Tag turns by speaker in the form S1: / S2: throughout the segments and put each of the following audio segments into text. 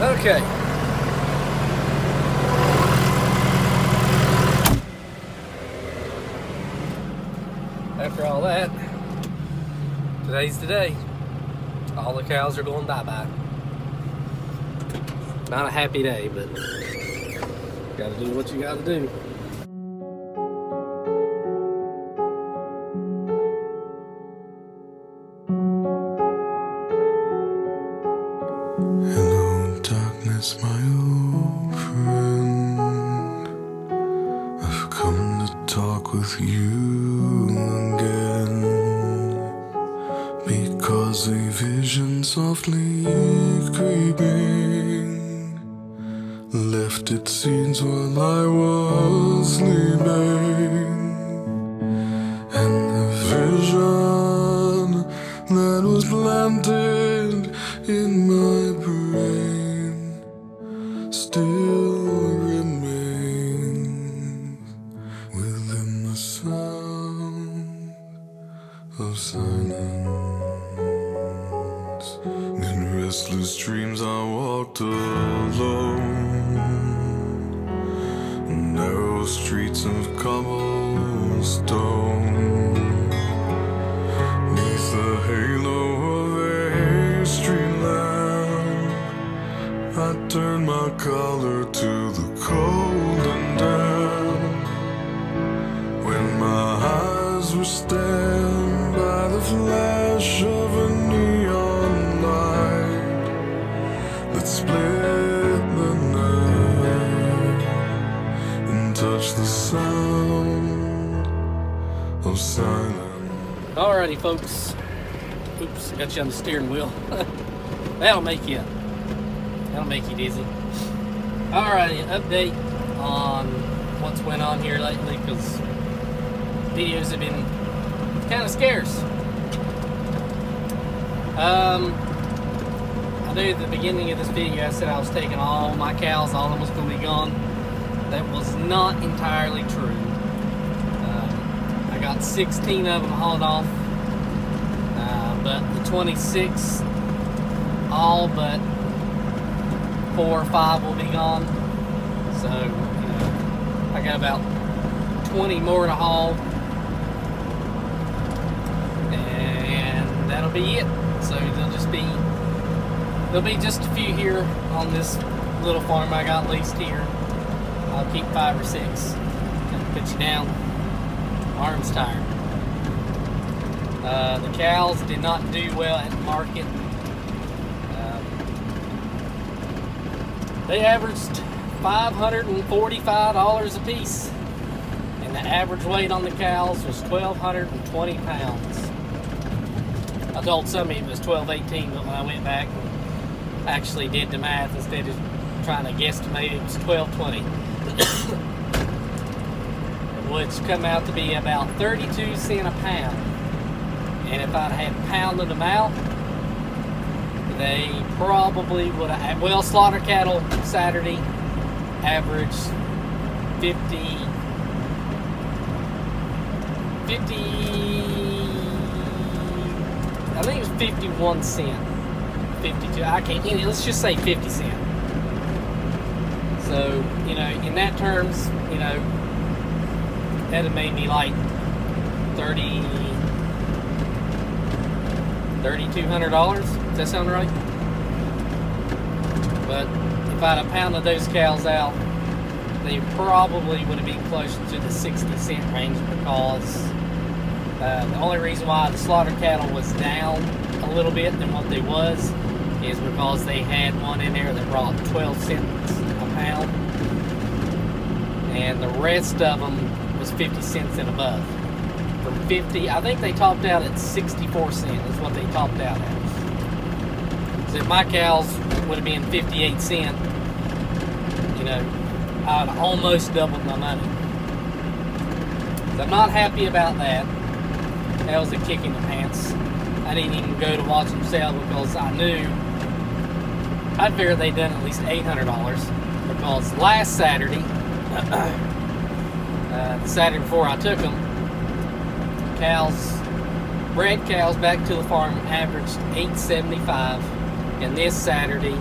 S1: Okay. After all that, today's the day. All the cows are going bye-bye. Not a happy day, but gotta do what you gotta do.
S2: Hello, darkness, my old friend. I've come to talk with you again, because a vision softly creeping left its seeds while I was sleeping, and the vision that was planted in my brain still remains within the sound of silence. In restless dreams I walked alone, narrow streets of cobblestone, neath the halo of a street lamp. I turned my collar to the cold and damp, when my eyes were stabbed by the flash of a neon light that split the night and touched the sound of silence.
S1: Alrighty, folks. Oops, got you on the steering wheel. That'll make you dizzy. Alrighty, update on what's went on here lately, because videos have been kind of scarce. I knew at the beginning of this video I said I was taking all my cows, all of them was going to be gone. That was not entirely true. I got 16 of them hauled off, but the 26, all but 4 or 5 will be gone. So, I got about 20 more to haul, and that'll be it. So there'll be just a few here on this little farm I got leased here. I'll keep 5 or 6. Gonna put you down. Arms tired. The cows did not do well at the market. They averaged $545 a piece, and the average weight on the cows was 1,220 pounds. I told somebody it was 1,218, but when I went back and actually did the math, instead of trying to guesstimate, it was 1,220. Which come out to be about 32 cents a pound. And if I'd had pounded them out, they probably would have, well, slaughter cattle Saturday averaged 50, I think it was 51 cents, 52, I can't, let's just say 50 cents. So, in that terms, that'd have made me like $3,200. Does that sound right? But if I'd have pounded those cows out, they probably would have been closer to the 60 cent range, because the only reason why the slaughter cattle was down a little bit than what they was is because they had one in there that brought 12 cents a pound, and the rest of them was 50 cents and above. From 50, I think they topped out at 64 cents is what they topped out at. So if my cows would have been 58 cents, I'd almost doubled my money. So I'm not happy about that. That was a kick in the pants. I didn't even go to watch them sell, because I knew I'd figured they'd done at least $800, because last Saturday, the Saturday before I took them, bred cows back to the farm averaged $8.75, and this Saturday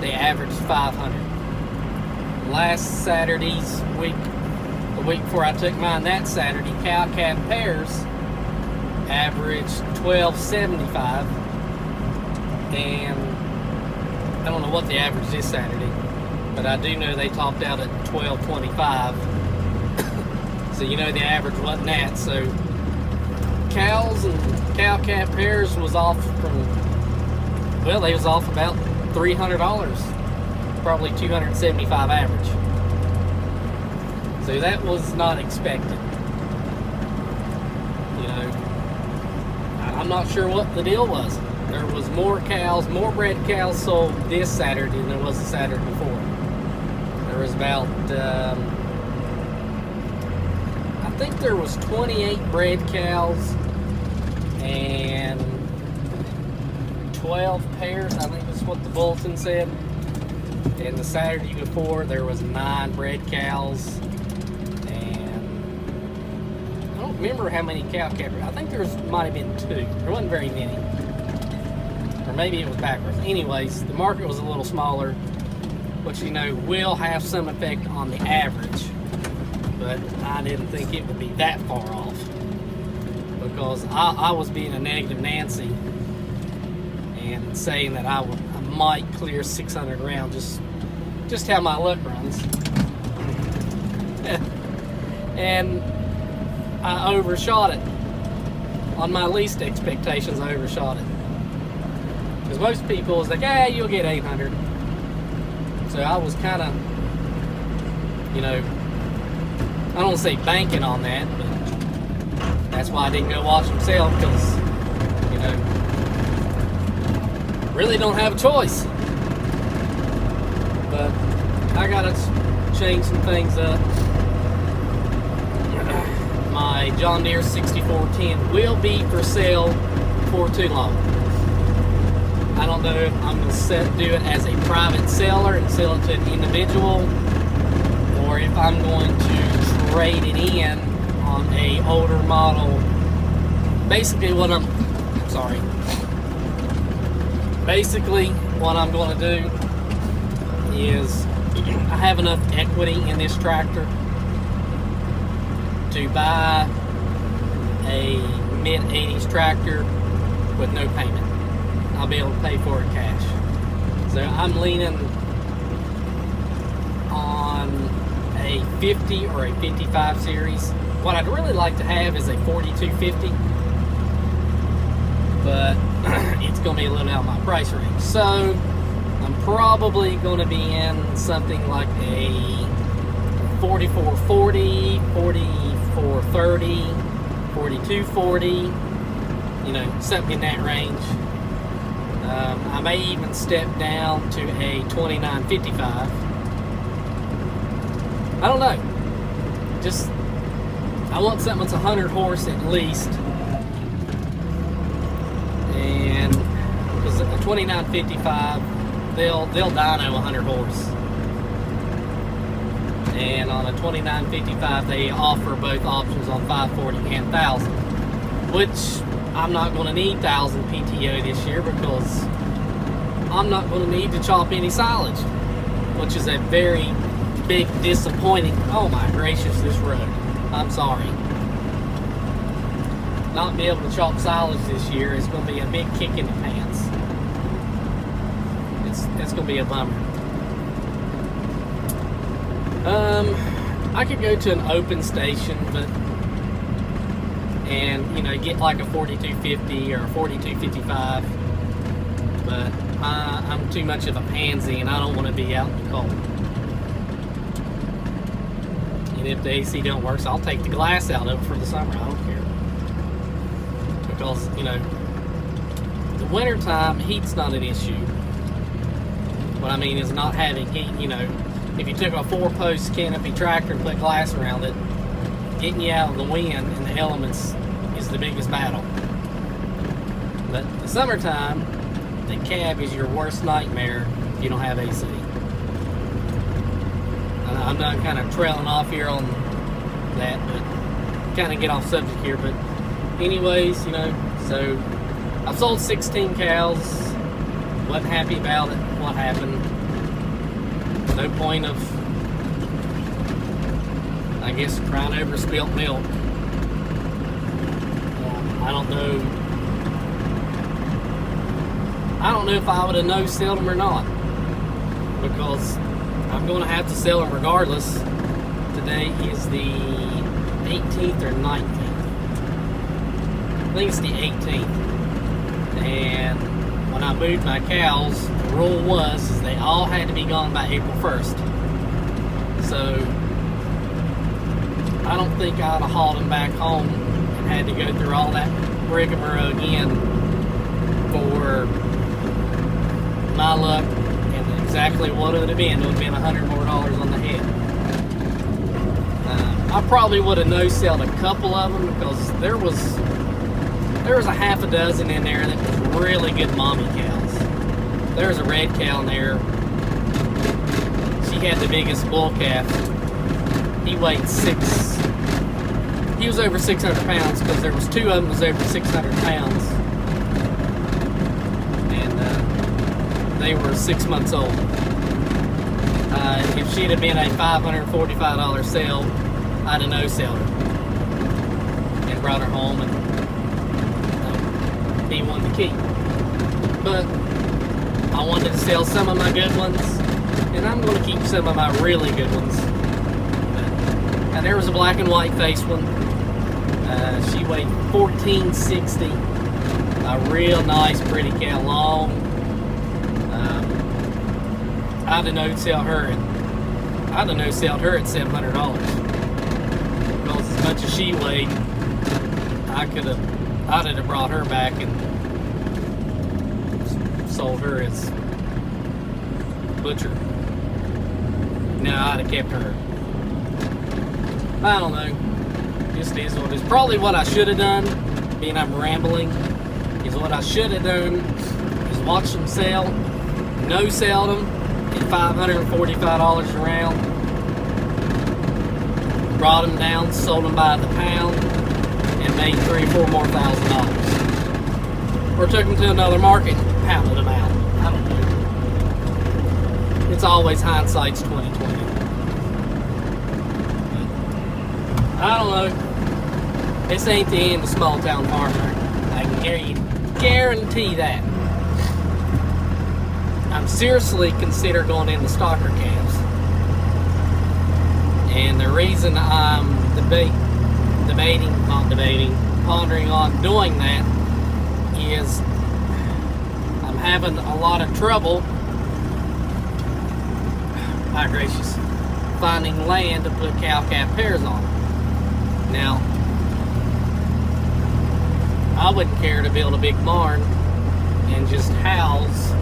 S1: they averaged 500. Last Saturday's week, the week before I took mine that Saturday, cow-calf pairs averaged 1275, and I don't know what the average this Saturday, but I do know they topped out at 1225. So you know the average wasn't that. So cows and cow-calf pairs was off from, well, they was off about $300, probably 275 average. So that was not expected. You know, I'm not sure what the deal was. There was more cows, more bred cows sold this Saturday than there was the Saturday before. There was about, I think there was 28 bred cows and 12 pairs, I think that's what the bulletin said. And the Saturday before, there was 9 bred cows, and I don't remember how many cow-calf. I think there might have been 2. There wasn't very many, or maybe it was backwards. Anyways, the market was a little smaller, which, you know, will have some effect on the average, but I didn't think it would be that far off, because I was being a negative Nancy and saying that I might clear 600 around, just how my luck runs. And I overshot it. On my least expectations, I overshot it. Because most people was like, hey, you'll get 800. So I was kind of, you know, I don't want to say banking on that, but that's why I didn't go watch them sell, because, you know, really don't have a choice. But I gotta change some things up. My John Deere 6410 will be for sale before too long. I don't know if I'm gonna do it as a private seller and sell it to an individual, or if I'm going to trade it in on a older model. Basically what I'm going to do is, I have enough equity in this tractor to buy a mid-80s tractor with no payment. I'll be able to pay for it cash. So I'm leaning on a 50 or a 55 series. What I'd really like to have is a 4250, but it's going to be a little out of my price range. So I'm probably going to be in something like a 4440, 4430, 4240, you know, something in that range. I may even step down to a 2955. I don't know. Just, I want something that's 100 horse at least. And because a 2955, they'll dyno 100 horse. And on a 2955, they offer both options on 540 and 1000, which I'm not going to need 1000 PTO this year, because I'm not going to need to chop any silage, which is a very big disappointing. Oh my gracious, this road. I'm sorry. Not be able to chop silage this year is going to be a big kick in the pants. It's going to be a bummer. I could go to an open station, and you know, get like a 4250 or a 4255, but I'm too much of a pansy and I don't want to be out in the cold. And if the AC don't work, so I'll take the glass out of it for the summer. I don't care, because you know, the winter time heat's not an issue. What I mean is not having heat. You know, if you took a 4-post canopy tractor and put glass around it, getting you out of the wind and the elements is the biggest battle. But the summertime, the cab is your worst nightmare if you don't have AC. I'm done kind of trailing off here on that, but kind of get off subject here. But anyways, you know, so I've sold 16 cows. Wasn't happy about it, what happened. No point of, I guess, crying over spilt milk. I don't know. I don't know if I would have no-sold them or not, because I'm going to have to sell them regardless. Today is the 18th or 19th. I think it's the 18th. And when I moved my cows, the rule was is they all had to be gone by April 1st. So I don't think I'd have hauled them back home and had to go through all that rigmarole again for my luck, and exactly what it would have been. It would have been $100 more on the head. I probably would have no-sold a couple of them, because there was a half a dozen in there that was really good mommy cows. There was a red cow in there. She had the biggest bull calf. He weighed he was over 600 pounds, because there was two of them was over 600 pounds. And they were 6 months old. If she'd have been a $545 sale, I'd have no-sold her and brought her home, and he wanted to keep. But I wanted to sell some of my good ones, and I'm going to keep some of my really good ones. And there was a black and white face one. She weighed 1460. A real nice, pretty cow, long. I'd have no-sold her, and I'd have no-sold her at $700. Because as much as she weighed, I'd have brought her back and sold her as butcher. No, I'd have kept her. I don't know. Just is what it is. Probably what I should have done, being I'm rambling, is what I should have done is watch them sell, no-sell them at $545 a round, brought them down, sold them by the pound, and made $3,000 or $4,000 more. Or took them to another market and pounded them out. I don't know. It's always hindsight's 20/20. I don't know. This ain't the end of small town farmer. I can guarantee that. I'm seriously consider going into stocker calves. And the reason I'm pondering on doing that is I'm having a lot of trouble, my gracious, finding land to put cow-calf pairs on. Now, I wouldn't care to build a big barn and just house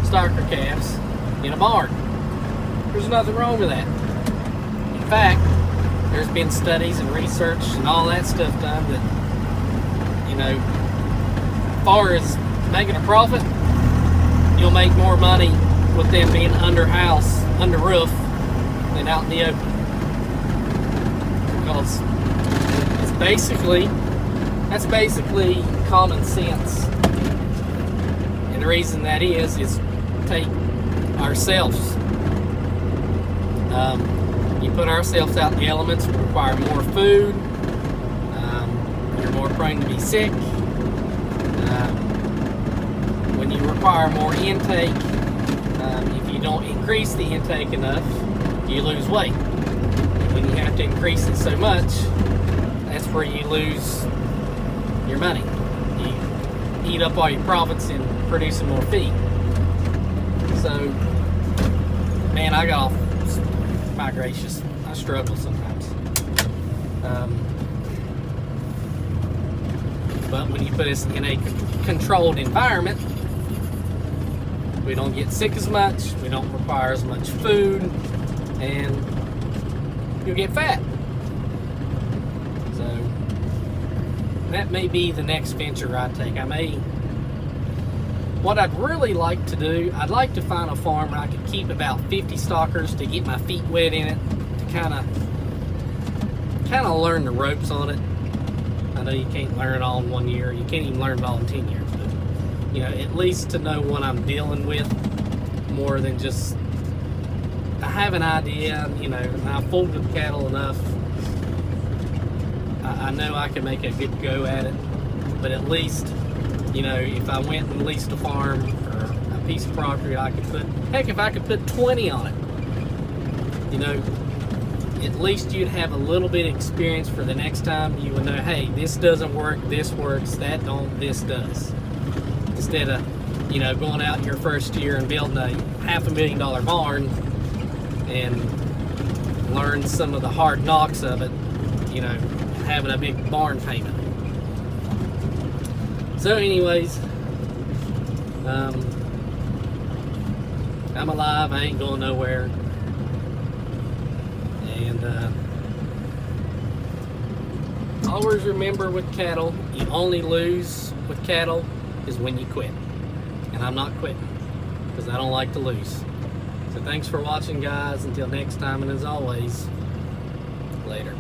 S1: stocker calves in a barn. There's nothing wrong with that. In fact, there's been studies and research and all that stuff done that, you know, as far as making a profit, you'll make more money with them being under house, under roof, than out in the open. Because that's basically common sense. And the reason that is take ourselves. You put ourselves out in the elements, we require more food. You're more prone to be sick. When you require more intake, if you don't increase the intake enough, you lose weight. When you have to increase it so much, that's where you lose your money. You eat up all your profits in producing more feed. So, man, I got off. My gracious, I struggle sometimes. But when you put us in a controlled environment, we don't get sick as much, we don't require as much food, and you'll get fat. So that may be the next venture I take. What I'd really like to do, I'd like to find a farm where I could keep about 50 stockers to get my feet wet in it, to kind of learn the ropes on it. I know you can't learn it all in 1 year. You can't even learn it all in 10 years. But, you know, at least to know what I'm dealing with more than just I have an idea, you know, and I've fooled with cattle enough. I know I can make a good go at it, but at least, you know, if I went and leased a farm or a piece of property, I could put, heck, if I could put 20 on it, you know, at least you'd have a little bit of experience for the next time. You would know, hey, this doesn't work, this works, that don't, this does. Instead of, you know, going out your first year and building a $500,000 barn and learn some of the hard knocks of it, you know, having a big barn payment. So anyways, I'm alive, I ain't going nowhere. And always remember with cattle, you only lose with cattle is when you quit. And I'm not quitting, because I don't like to lose. So thanks for watching, guys. Until next time, and as always, later.